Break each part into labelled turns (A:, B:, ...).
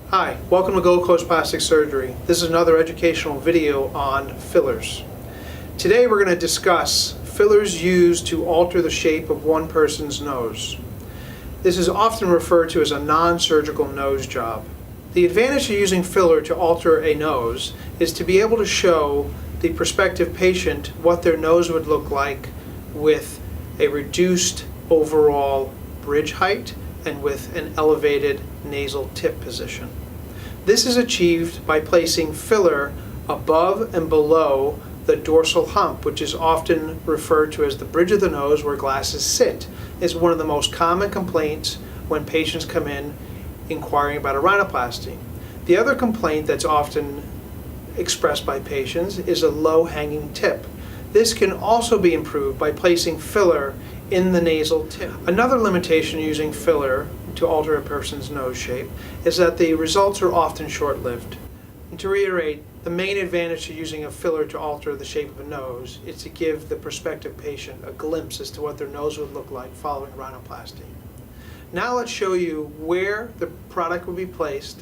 A: Hi, welcome to Gold Coast Plastic Surgery. This is another educational video on fillers. Today we're going to discuss fillers used to alter the shape of one person's nose. This is often referred to as a non-surgical nose job. The advantage of using filler to alter a nose is to be able to show the prospective patient what their nose would look like with a reduced overall bridge height and with an elevated nasal tip position. This is achieved by placing filler above and below the dorsal hump, which is often referred to as the bridge of the nose where glasses sit. It's one of the most common complaints when patients come in inquiring about a rhinoplasty. The other complaint that's often expressed by patients is a low hanging tip. This can also be improved by placing filler in the nasal tip. Another limitation using filler to alter a person's nose shape is that the results are often short-lived. And to reiterate, the main advantage to using a filler to alter the shape of a nose is to give the prospective patient a glimpse as to what their nose would look like following rhinoplasty. Now let's show you where the product will be placed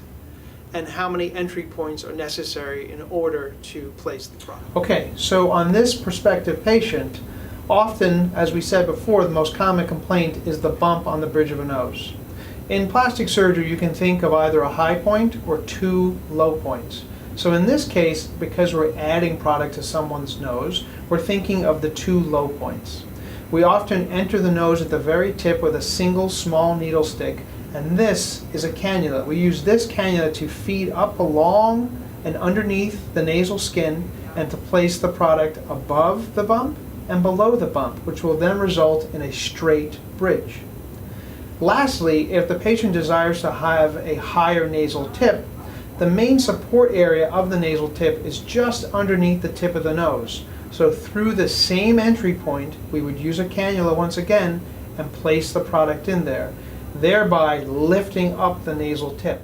A: and how many entry points are necessary in order to place the product. Okay, so on this prospective patient, often, as we said before, the most common complaint is the bump on the bridge of a nose. In plastic surgery, you can think of either a high point or two low points. So in this case, because we're adding product to someone's nose, we're thinking of the two low points. We often enter the nose at the very tip with a single small needle stick, and this is a cannula. We use this cannula to feed up along and underneath the nasal skin and to place the product above the bump and below the bump, which will then result in a straight bridge. Lastly, if the patient desires to have a higher nasal tip, the main support area of the nasal tip is just underneath the tip of the nose. So through the same entry point, we would use a cannula once again and place the product in there, thereby lifting up the nasal tip.